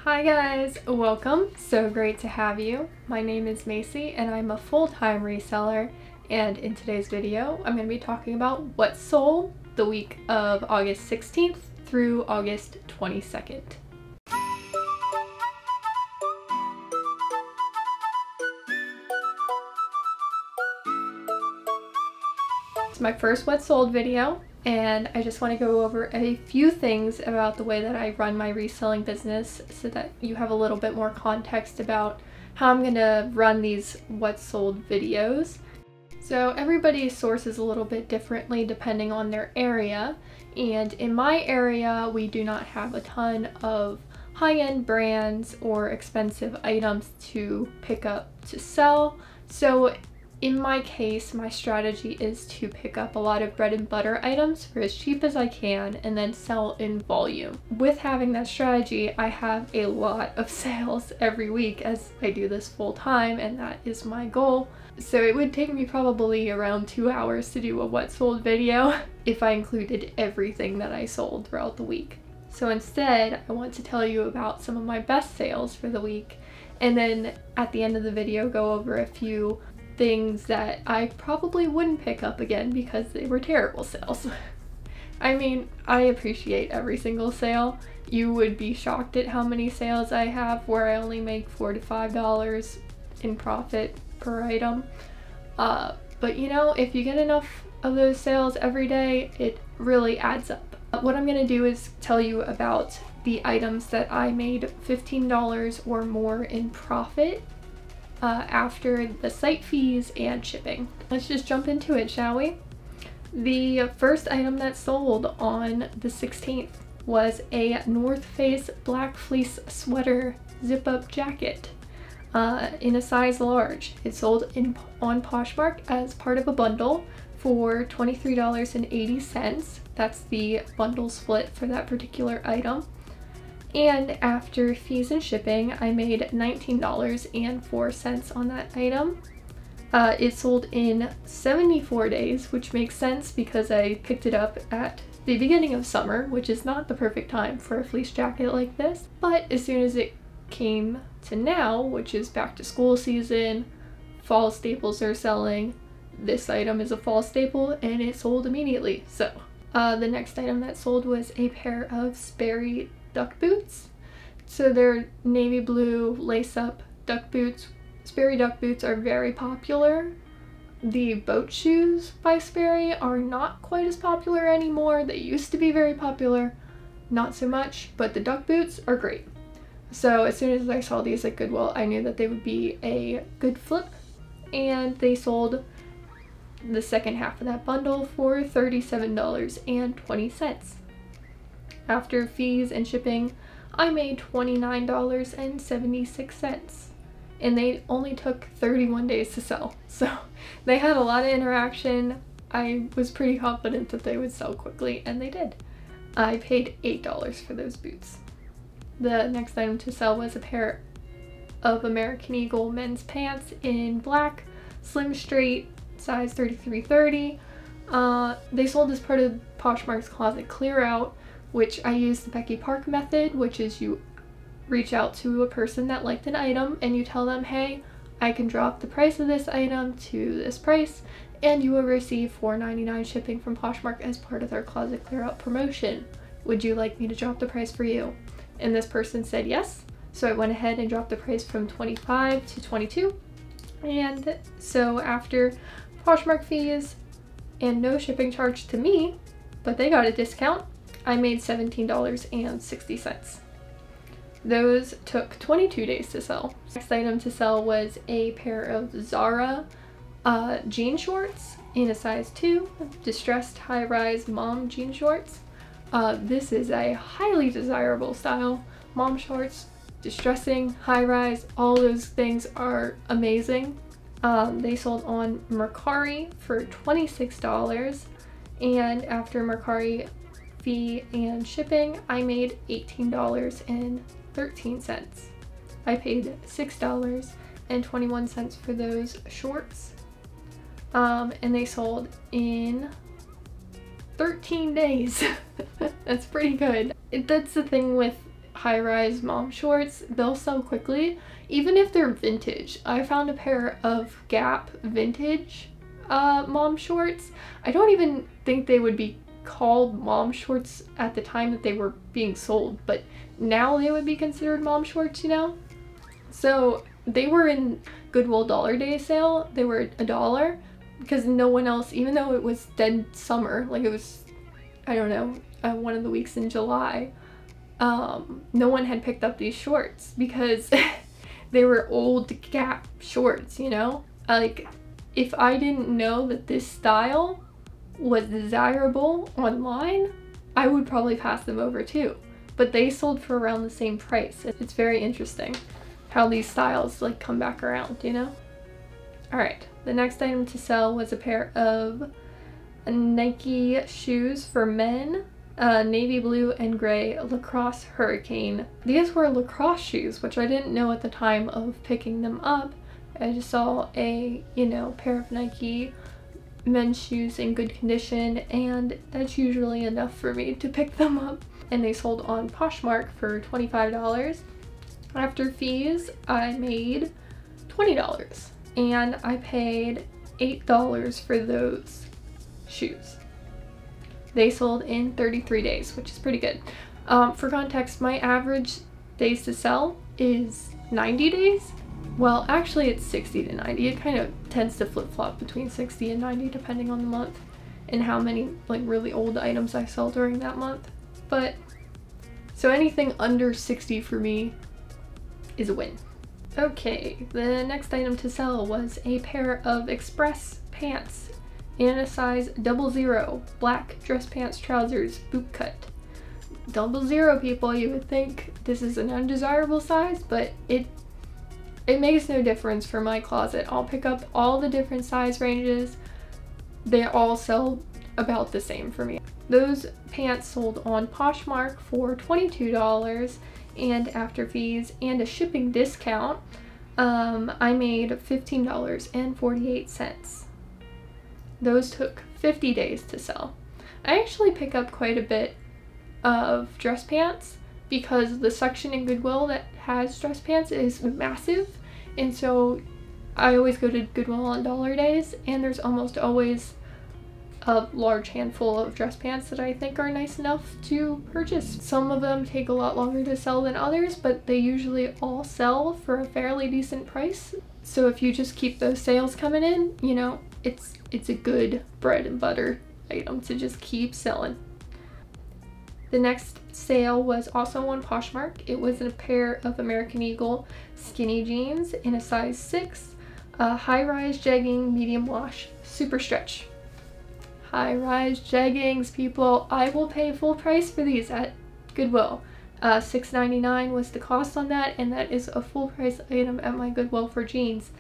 Hi guys, welcome. So great to have you. My name is Macy and I'm a full-time reseller, and in today's video I'm going to be talking about what sold the week of August 16th through August 22nd. It's my first what sold video, and I just want to go over a few things about the way that I run my reselling business so that you have a little bit more context about how I'm going to run these what sold videos. So everybody sources a little bit differently depending on their area, and in my area we do not have a ton of high-end brands or expensive items to pick up to sell. So in my case, my strategy is to pick up a lot of bread and butter items for as cheap as I can and then sell in volume. With having that strategy, I have a lot of sales every week as I do this full time, and that is my goal. So it would take me probably around 2 hours to do a what sold video if I included everything that I sold throughout the week. So instead, I want to tell you about some of my best sales for the week, and then at the end of the video go over a few things that I probably wouldn't pick up again because they were terrible sales. I mean, I appreciate every single sale. You would be shocked at how many sales I have where I only make $4 to $5 in profit per item. But you know, if you get enough of those sales every day, it really adds up. What I'm gonna do is tell you about the items that I made $15 or more in profit after the site fees and shipping. Let's just jump into it, shall we? The first item that sold on the 16th was a North Face black fleece sweater zip-up jacket in a size large. It sold on Poshmark as part of a bundle for $23.80. That's the bundle split for that particular item. And after fees and shipping, I made $19.04 on that item. It sold in 74 days, which makes sense because I picked it up at the beginning of summer, which is not the perfect time for a fleece jacket like this. But as soon as it came to now, which is back to school season, fall staples are selling, this item is a fall staple and it sold immediately. So the next item that sold was a pair of Sperry duck boots. So they're navy blue lace-up duck boots. Sperry duck boots are very popular. The boat shoes by Sperry are not quite as popular anymore. They used to be very popular, not so much, but the duck boots are great. So as soon as I saw these at Goodwill, I knew that they would be a good flip, and they sold the second half of that bundle for $37.20. After fees and shipping, I made $29.76, and they only took 31 days to sell. So they had a lot of interaction. I was pretty confident that they would sell quickly, and they did. I paid $8 for those boots. The next item to sell was a pair of American Eagle men's pants in black, slim straight, size 33-30. They sold as part of Poshmark's closet clear out, which I use the Becky Park method, which is you reach out to a person that liked an item and you tell them, hey, I can drop the price of this item to this price, and you will receive $4.99 shipping from Poshmark as part of their closet clear out promotion. Would you like me to drop the price for you? And this person said yes, so I went ahead and dropped the price from $25 to $22. And so after Poshmark fees and no shipping charge to me, but they got a discount, I made $17.60. Those took 22 days to sell. Next item to sell was a pair of Zara jean shorts in a size 2, distressed high-rise mom jean shorts. This is a highly desirable style. Mom shorts, distressing, high-rise, all those things are amazing. They sold on Mercari for $26, and after Mercari fee and shipping, I made $18.13. I paid $6.21 for those shorts, and they sold in 13 days. That's pretty good. That's the thing with high-rise mom shorts, they'll sell quickly, even if they're vintage. I found a pair of Gap vintage mom shorts. I don't even think they would be called mom shorts at the time that they were being sold, but now they would be considered mom shorts, you know? So they were in Goodwill Dollar Day sale. They were $1 because no one else, even though it was dead summer, like it was, I don't know, one of the weeks in July, no one had picked up these shorts because they were old Gap shorts, you know? Like, if I didn't know that this style was desirable online, I would probably pass them over too. But they sold for around the same price. It's very interesting how these styles like come back around, you know? Alright, the next item to sell was a pair of Nike shoes for men, navy blue and gray lacrosse hurricane. These were lacrosse shoes, which I didn't know at the time of picking them up. I just saw a, you know, pair of Nike men's shoes in good condition, and that's usually enough for me to pick them up. And they sold on Poshmark for $25. After fees, I made $20, and I paid $8 for those shoes. They sold in 33 days, which is pretty good. For context, my average days to sell is 90 days. Well, actually it's 60 to 90. It kind of tends to flip-flop between 60 and 90 depending on the month and how many like really old items I sell during that month. But so anything under 60 for me is a win. Okay, the next item to sell was a pair of Express pants in a size 00, black dress pants, trousers, boot cut. 00, people, you would think this is an undesirable size, but it makes no difference for my closet. I'll pick up all the different size ranges. They all sell about the same for me. Those pants sold on Poshmark for $22, and after fees and a shipping discount, I made $15.48. Those took 50 days to sell. I actually pick up quite a bit of dress pants because the section in Goodwill that has dress pants is massive, and so I always go to Goodwill on dollar days, and there's almost always a large handful of dress pants that I think are nice enough to purchase. Some of them take a lot longer to sell than others, but they usually all sell for a fairly decent price. So if you just keep those sales coming in, you know, it's a good bread and butter item to just keep selling. The next sale was also on Poshmark. It was a pair of American Eagle skinny jeans in a size 6, high-rise jegging, medium wash, super stretch. High-rise jeggings, people. I will pay full price for these at Goodwill. $6.99 was the cost on that, and that is a full price item at my Goodwill for jeans.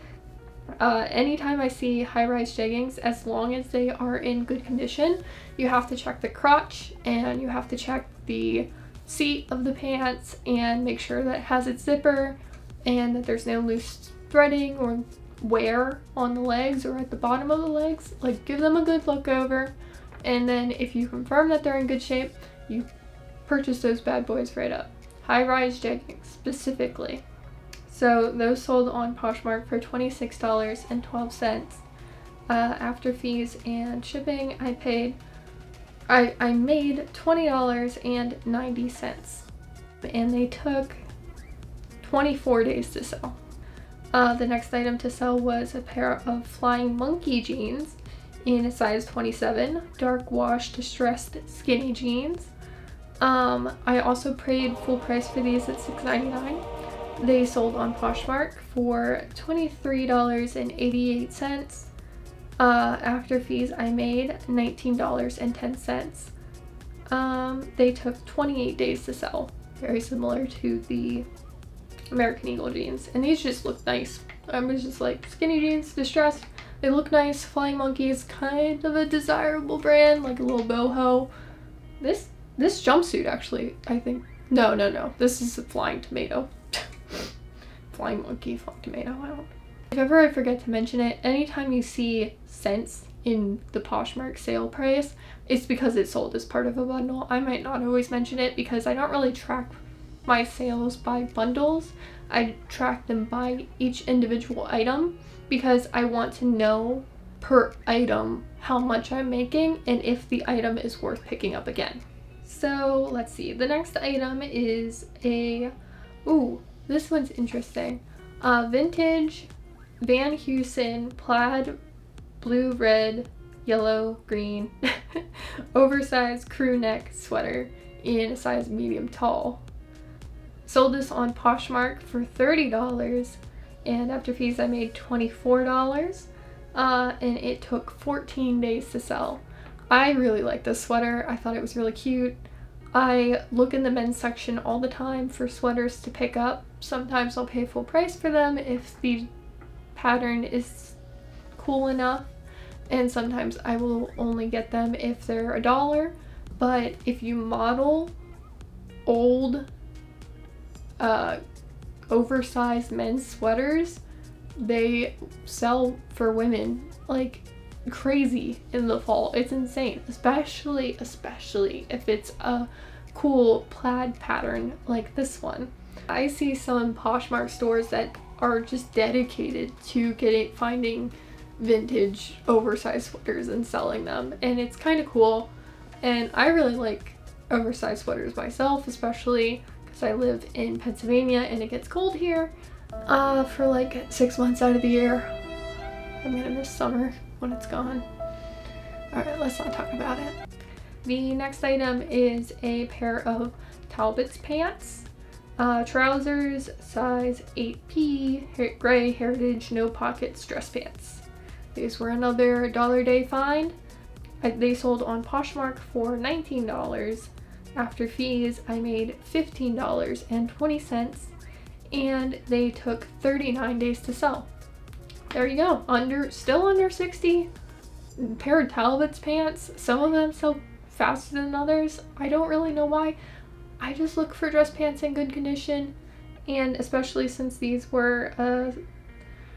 Anytime I see high-rise jeggings, as long as they are in good condition, you have to check the crotch and you have to check the seat of the pants and make sure that it has its zipper and that there's no loose threading or wear on the legs or at the bottom of the legs. Like, give them a good look over, and then if you confirm that they're in good shape, you purchase those bad boys right up. High-rise jeggings specifically. So those sold on Poshmark for $26.12. After fees and shipping, I made $20.90, and they took 24 days to sell. The next item to sell was a pair of Flying Monkey jeans in a size 27, dark wash distressed skinny jeans. I also paid full price for these at $6.99. They sold on Poshmark for $23.88. After fees, I made $19.10. They took 28 days to sell, very similar to the American Eagle jeans, and these just look nice. I was just like, skinny jeans, distressed, they look nice. Flying Monkey is kind of a desirable brand, like a little boho. This jumpsuit actually, I think, no, this is a Flying Tomato. Flying Monkey, Flying Tomato, I don't. If ever I forget to mention it, anytime you see cents in the Poshmark sale price, it's because it's sold as part of a bundle. I might not always mention it because I don't really track my sales by bundles. I track them by each individual item because I want to know per item how much I'm making and if the item is worth picking up again. So let's see, the next item is ooh, this one's interesting. Vintage Van Heusen plaid blue, red, yellow, green oversized crew neck sweater in a size medium tall. Sold this on Poshmark for $30, and after fees I made $24, and it took 14 days to sell. I really like this sweater. I thought it was really cute. I look in the men's section all the time for sweaters to pick up. Sometimes I'll pay full price for them if the pattern is cool enough, and sometimes I will only get them if they're $1. But if you model old oversized men's sweaters, they sell for women like crazy in the fall. It's insane, especially if it's a cool plaid pattern like this one. I see some Poshmark stores that are just dedicated to finding vintage oversized sweaters and selling them, and it's kind of cool. And I really like oversized sweaters myself, especially because I live in Pennsylvania and it gets cold here for like 6 months out of the year. I'm gonna miss summer when it's gone. Alright, let's not talk about it. The next item is a pair of Talbot's pants. Trousers, size 8P, gray heritage, no pockets, dress pants. These were another $1 a day find. They sold on Poshmark for $19. After fees, I made $15.20, and they took 39 days to sell. There you go, still under 60. Pair of Talbot's pants. Some of them sell faster than others. I don't really know why. I just look for dress pants in good condition, and especially since these were,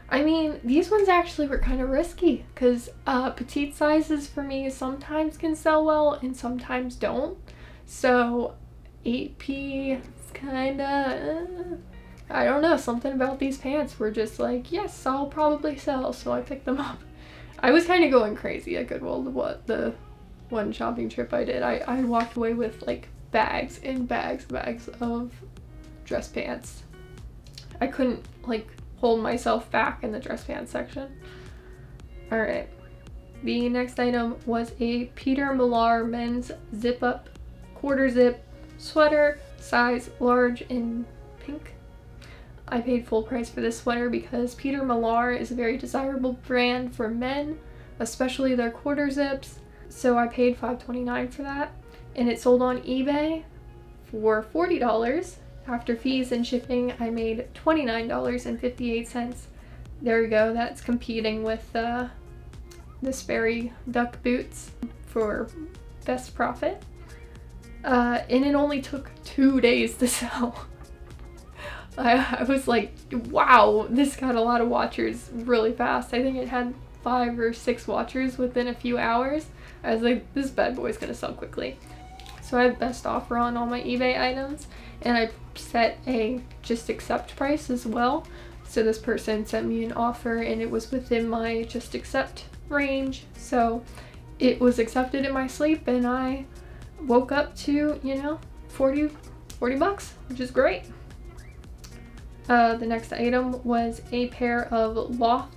I mean, these ones actually were kind of risky because petite sizes for me sometimes can sell well and sometimes don't. So 8P is kind of, I don't know, something about these pants were just like, yes, I'll probably sell, so I picked them up. I was kind of going crazy at Goodwill. The one shopping trip I did, I walked away with like bags and bags of dress pants. I couldn't like hold myself back in the dress pants section. Alright, the next item was a Peter Millar men's zip up quarter zip sweater, size large in pink. I paid full price for this sweater because Peter Millar is a very desirable brand for men, especially their quarter zips, so I paid $5.29 for that, and it sold on eBay for $40. After fees and shipping, I made $29.58. There we go, that's competing with the Sperry duck boots for best profit. And it only took 2 days to sell. I was like, wow, this got a lot of watchers really fast. I think it had 5 or 6 watchers within a few hours. I was like, this bad boy's gonna sell quickly. So I have best offer on all my eBay items, and I set a just accept price as well. So this person sent me an offer and it was within my just accept range. So it was accepted in my sleep and I woke up to, you know, 40 bucks, which is great. The next item was a pair of loft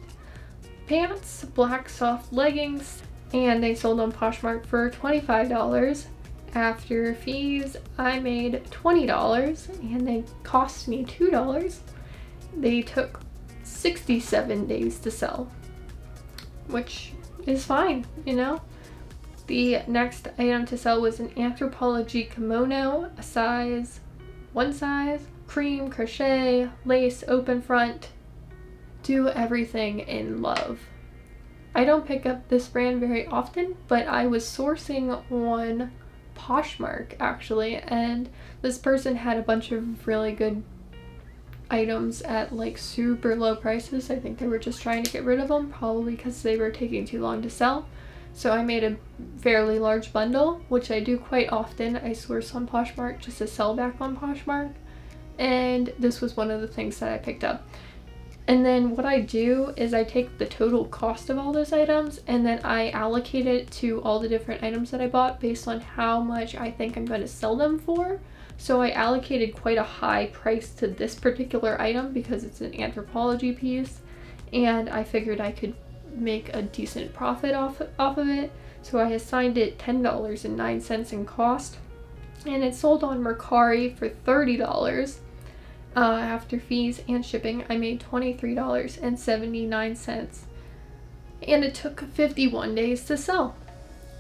pants, black soft leggings, and they sold on Poshmark for $25. After fees, I made $20 and they cost me $2. They took 67 days to sell, which is fine, you know. The next item to sell was an Anthropology kimono, a one size, cream, crochet, lace, open front, do everything in love. I don't pick up this brand very often, but I was sourcing on Poshmark actually, and this person had a bunch of really good items at like super low prices. I think they were just trying to get rid of them, probably because they were taking too long to sell. So I made a fairly large bundle, which I do quite often. I source on Poshmark just to sell back on Poshmark. and this was one of the things that I picked up. And then what I do is I take the total cost of all those items and then I allocate it to all the different items that I bought based on how much I think I'm going to sell them for. So I allocated quite a high price to this particular item because it's an anthropology piece, and I figured I could make a decent profit off of it. So I assigned it $10.09 in cost, and it sold on Mercari for $30. After fees and shipping, I made $23.79, and it took 51 days to sell.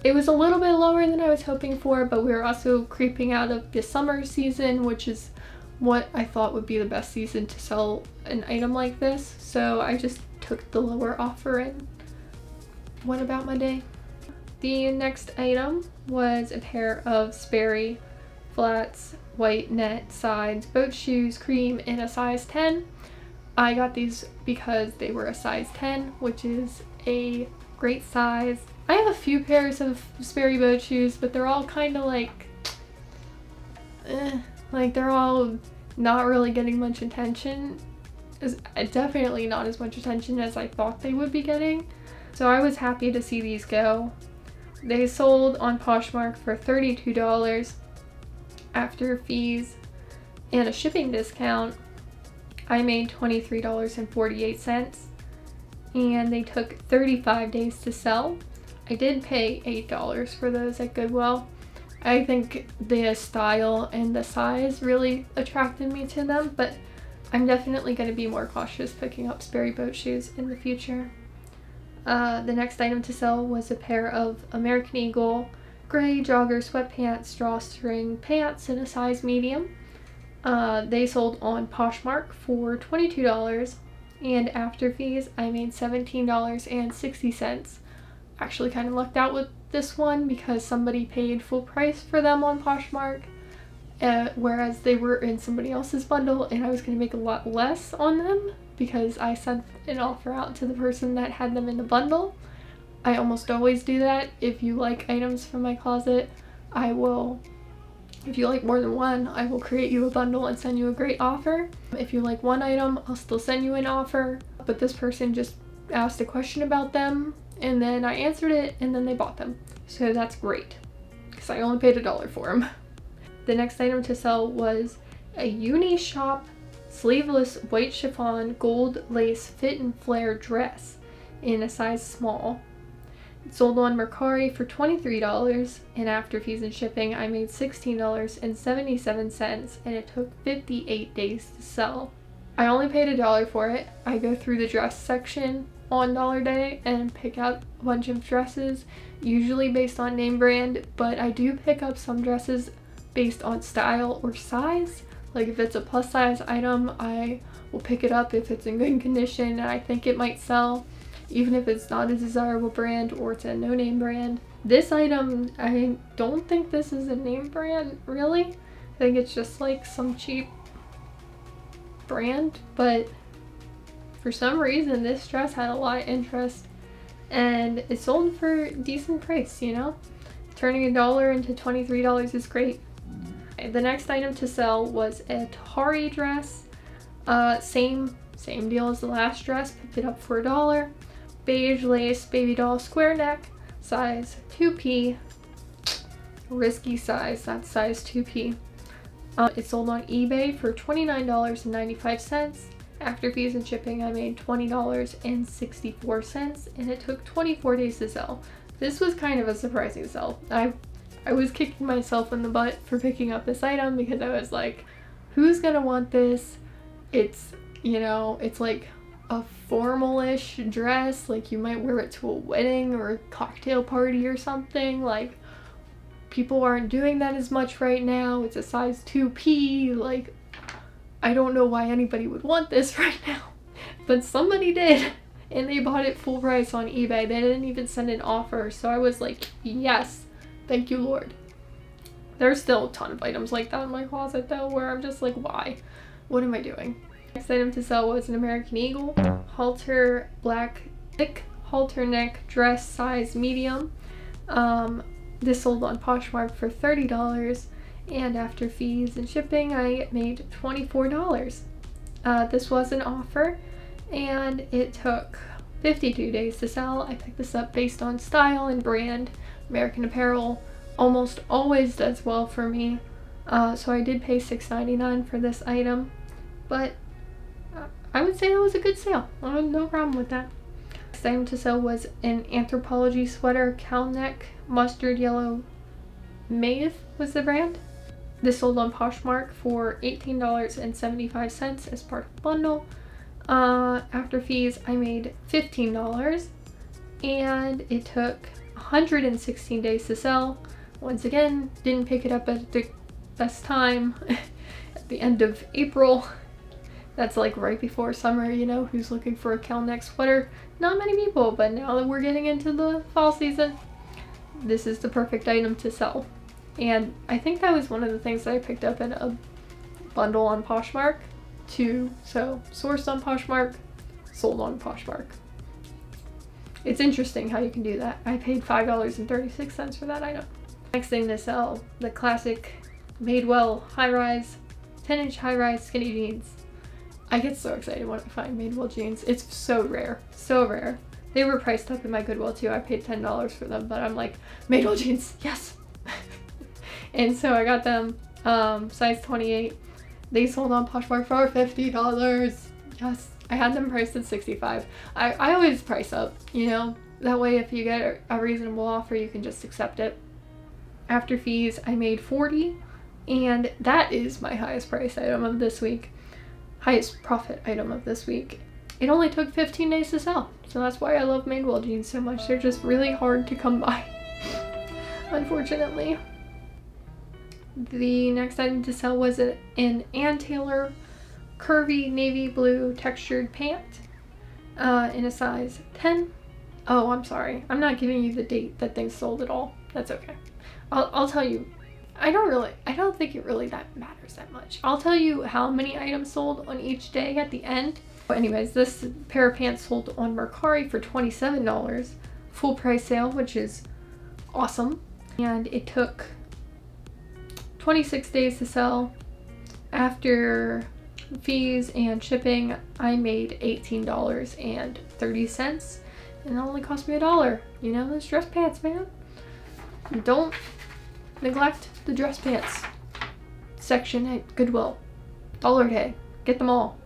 It was a little bit lower than I was hoping for, but we were also creeping out of the summer season, which is what I thought would be the best season to sell an item like this. So I just took the lower offer and went about my day. The next item was a pair of Sperry flats, white net sides, boat shoes, cream, in a size 10. I got these because they were a size 10, which is a great size. I have a few pairs of Sperry boat shoes, but they're all kind of like they're all not really getting much attention. Definitely not as much attention as I thought they would be getting. So I was happy to see these go. They sold on Poshmark for $32. After fees and a shipping discount, I made $23.48, and they took 35 days to sell. I did pay $8 for those at Goodwill. I think the style and the size really attracted me to them, but I'm definitely going to be more cautious picking up Sperry boat shoes in the future. The next item to sell was a pair of American Eagle gray jogger sweatpants drawstring pants in a size medium. They sold on Poshmark for $22, and after fees I made $17.60. Actually kind of lucked out with this one because somebody paid full price for them on Poshmark, whereas they were in somebody else's bundle, and I was going to make a lot less on them because I sent an offer out to the person that had them in the bundle. I almost always do that. If you like items from my closet, I will, if you like more than one, I will create you a bundle and send you a great offer. If you like one item, I'll still send you an offer, but this person just asked a question about them, and then I answered it, and then they bought them. So that's great, because I only paid $1 for them. The next item to sell was a Uni Shop sleeveless white chiffon gold lace fit and flare dress in a size small. It sold on Mercari for $23, and after fees and shipping I made $16.77, and it took 58 days to sell. I only paid $1 for it. I go through the dress section on Dollar Day and pick out a bunch of dresses, usually based on name brand, but I do pick up some dresses based on style or size. Like if it's a plus size item, I will pick it up if it's in good condition and I think it might sell, even if it's not a desirable brand or it's a no-name brand. This item, I don't think this is a name brand, really. I think it's just like some cheap brand, but for some reason this dress had a lot of interest and it sold for a decent price, you know? Turning $1 into $23 is great. The next item to sell was a Tahari dress. Same deal as the last dress, picked it up for $1. Beige lace baby doll square neck, size 2P. Risky size, that's size 2P. It sold on eBay for $29.95. After fees and shipping, I made $20.64, and it took 24 days to sell. This was kind of a surprising sell. I was kicking myself in the butt for picking up this item because I was like, who's gonna want this? It's, you know, it's like a formal-ish dress, like you might wear it to a wedding or a cocktail party or something. Like, people aren't doing that as much right now. It's a size 2P, like, I don't know why anybody would want this right now, but somebody did, and they bought it full price on eBay. They didn't even send an offer, so I was like, yes, thank you, Lord. There's still a ton of items like that in my closet though, where I'm just like, why? What am I doing? Next item to sell was an American Eagle halter, black thick halter neck dress, size medium. This sold on Poshmark for $30, and after fees and shipping, I made $24. This was an offer, and it took 52 days to sell. I picked this up based on style and brand. American Apparel almost always does well for me, so I did pay $6.99 for this item, but I would say that was a good sale. I had no problem with that. Next item to sell was an Anthropology sweater, cowl neck, mustard yellow mauve was the brand. This sold on Poshmark for $18.75 as part of the bundle. After fees, I made $15, and it took 116 days to sell. Once again, didn't pick it up at the best time at the end of April. That's like right before summer, you know, who's looking for a cowl neck sweater? Not many people, but now that we're getting into the fall season, this is the perfect item to sell. And I think that was one of the things that I picked up in a bundle on Poshmark too. So sourced on Poshmark, sold on Poshmark. It's interesting how you can do that. I paid $5.36 for that item. Next thing to sell, the classic Madewell high-rise, 10-inch high-rise skinny jeans. I get so excited when I find Madewell jeans. It's so rare, so rare. They were priced up in my Goodwill too. I paid $10 for them, but I'm like, Madewell jeans, yes! And so I got them, size 28. They sold on Poshmark for $50. Yes, I had them priced at $65. I always price up, you know? That way if you get a reasonable offer, you can just accept it. After fees, I made $40, and that is my highest price item of this week. Highest profit item of this week. It only took 15 days to sell, so that's why I love Madewell jeans so much. They're just really hard to come by, unfortunately. The next item to sell was an Ann Taylor curvy navy blue textured pant in a size 10. Oh, I'm sorry. I'm not giving you the date that things sold at all. That's okay. I'll tell you. I don't think it really that matters that much. I'll tell you how many items sold on each day at the end. But anyways, this pair of pants sold on Mercari for $27. Full price sale, which is awesome. And it took 26 days to sell. After fees and shipping, I made $18.30, and it only cost me $1. You know, those dress pants, man. Don't neglect the dress pants section at Goodwill. Dollar Day. Get them all.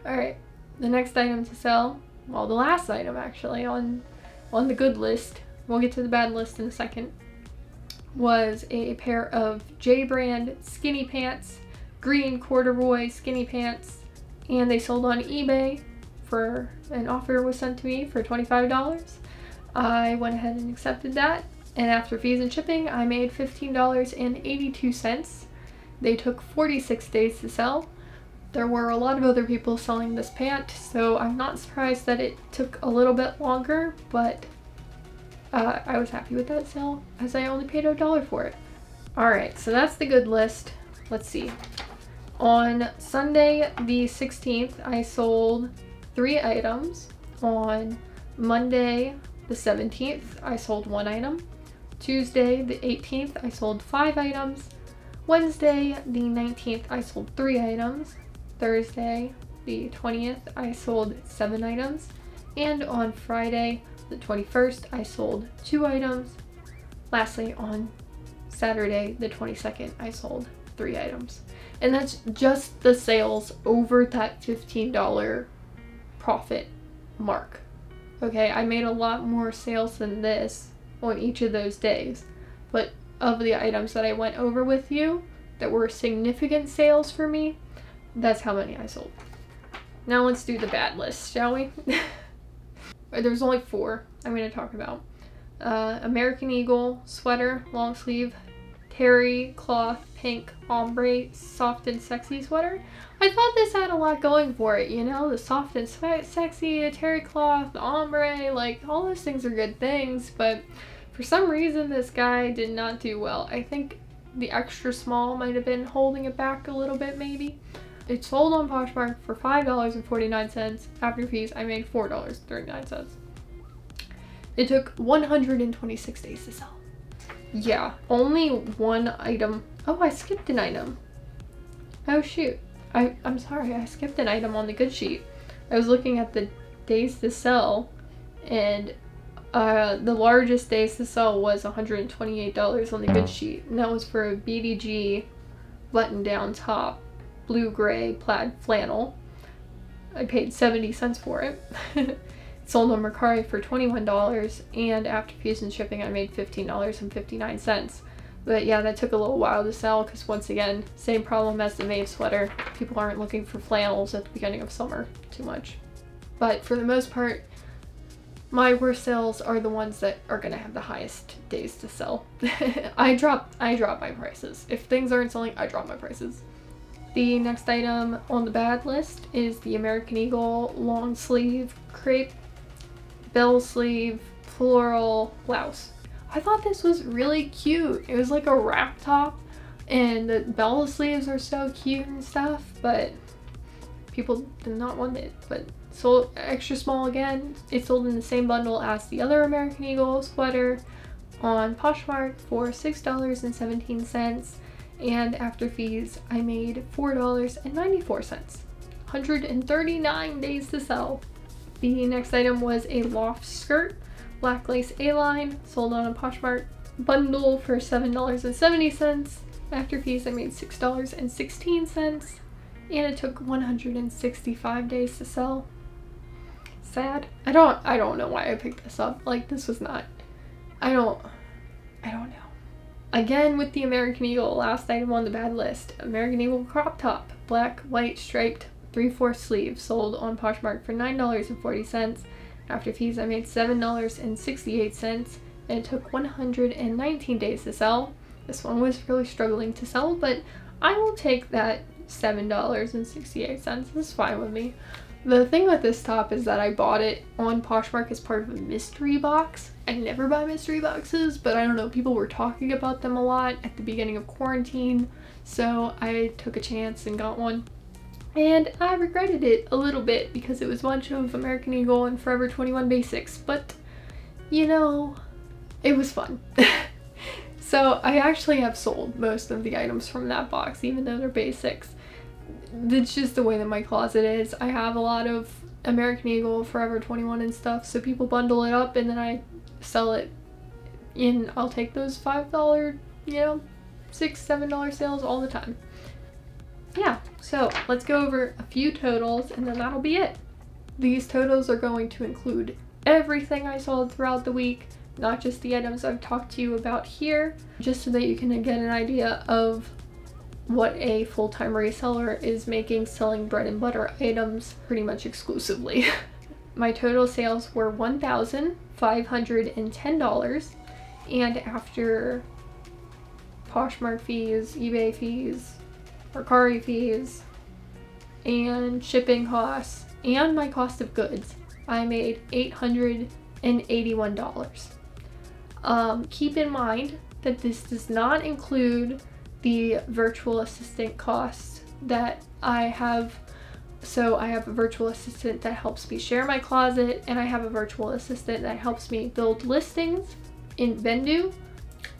Alright, the next item to sell, well, the last item actually on the good list, we'll get to the bad list in a second, was a pair of J brand skinny pants, green corduroy skinny pants, and they sold on eBay. For an offer was sent to me for $25. I went ahead and accepted that, and after fees and shipping, I made $15.82. They took 46 days to sell. There were a lot of other people selling this pant, so I'm not surprised that it took a little bit longer, but I was happy with that sale as I only paid $1 for it. Alright, so that's the good list. Let's see. On Sunday the 16th, I sold 3 items. On Monday the 17th, I sold 1 item. Tuesday the 18th, I sold 5 items. Wednesday the 19th, I sold 3 items. Thursday the 20th, I sold 7 items. And on Friday the 21st, I sold 2 items. Lastly, on Saturday the 22nd, I sold 3 items. And that's just the sales over that $15 profit mark. Okay, I made a lot more sales than this on each of those days, but of the items that I went over with you that were significant sales for me, that's how many I sold. Now let's do the bad list, shall we? There's only 4 I'm going to talk about. American Eagle sweater, long sleeve, terry cloth, pink, ombre, soft and sexy sweater. I thought this had a lot going for it, you know, the soft and sexy, the terry cloth, the ombre, like all those things are good things, but for some reason this guy did not do well. I think the extra small might have been holding it back a little bit maybe. It sold on Poshmark for $5.49. After fees, I made $4.39. It took 126 days to sell. Yeah, only one item. Oh, I skipped an item. Oh shoot. I'm sorry, I skipped an item on the good sheet. I was looking at the days to sell, and the largest days to sell was $128 on the good sheet, and that was for a BDG button-down top, blue-gray plaid flannel. I paid 70 cents for it. It sold on Mercari for $21, and after fees and shipping I made $15.59. But yeah, that took a little while to sell because, once again, same problem as the Maeve sweater. People aren't looking for flannels at the beginning of summer too much. But for the most part, my worst sales are the ones that are going to have the highest days to sell. I drop my prices. If things aren't selling, I drop my prices. The next item on the bad list is the American Eagle long sleeve crepe bell sleeve floral blouse. I thought this was really cute. It was like a wrap top, and the bell sleeves are so cute and stuff, but people did not want it. But sold extra small again. It sold in the same bundle as the other American Eagle sweater on Poshmark for $6.17, and after fees I made $4.94. 139 days to sell. The next item was a loft skirt, black lace A-line, sold on a Poshmark bundle for $7.70. After fees I made $6.16, and it took 165 days to sell. Sad. I don't know why I picked this up. Like, this was not, I don't know. Again with the American Eagle, last item on the bad list, American Eagle crop top, black, white, striped, 3/4 sleeve, sold on Poshmark for $9.40. After fees I made $7.68, and it took 119 days to sell. This one was really struggling to sell, but I will take that $7.68. It's fine with me. The thing with this top is that I bought it on Poshmark as part of a mystery box. I never buy mystery boxes, but I don't know, people were talking about them a lot at the beginning of quarantine, so I took a chance and got one. And I regretted it a little bit because it was a bunch of American Eagle and Forever 21 basics, but you know, it was fun. So I actually have sold most of the items from that box, even though they're basics. It's just the way that my closet is. I have a lot of American Eagle, Forever 21 and stuff, so people bundle it up and then I sell it in, I'll take those $5, you know, $6, $7 sales all the time. Yeah, so let's go over a few totals and then that'll be it. These totals are going to include everything I sold throughout the week, not just the items I've talked to you about here, just so that you can get an idea of what a full-time reseller is making selling bread and butter items pretty much exclusively. My total sales were $1,510, and after Poshmark fees, eBay fees, Mercari fees, and shipping costs, and my cost of goods, I made $881. Keep in mind that this does not include the virtual assistant costs that I have. So I have a virtual assistant that helps me share my closet, and I have a virtual assistant that helps me build listings in Vendoo.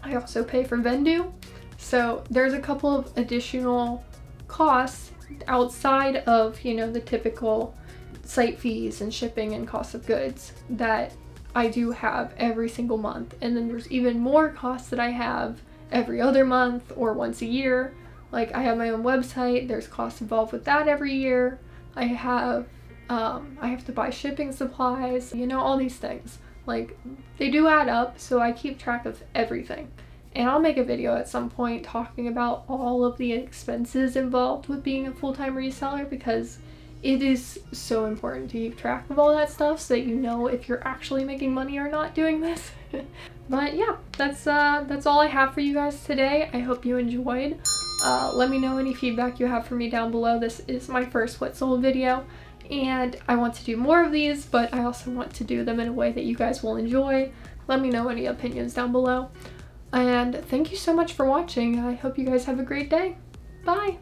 I also pay for Vendoo. So there's a couple of additional costs outside of, you know, the typical site fees and shipping and cost of goods that I do have every single month. And then there's even more costs that I have every other month or once a year. Like, I have my own website, there's costs involved with that every year. I have to buy shipping supplies, you know, all these things. Like, they do add up, so I keep track of everything. And I'll make a video at some point talking about all of the expenses involved with being a full-time reseller, because it is so important to keep track of all that stuff so that you know if you're actually making money or not doing this. But yeah, that's all I have for you guys today. I hope you enjoyed. Let me know any feedback you have for me down below. This is my first what sold video, and I want to do more of these, but I also want to do them in a way that you guys will enjoy. Let me know any opinions down below. And thank you so much for watching. I hope you guys have a great day. Bye!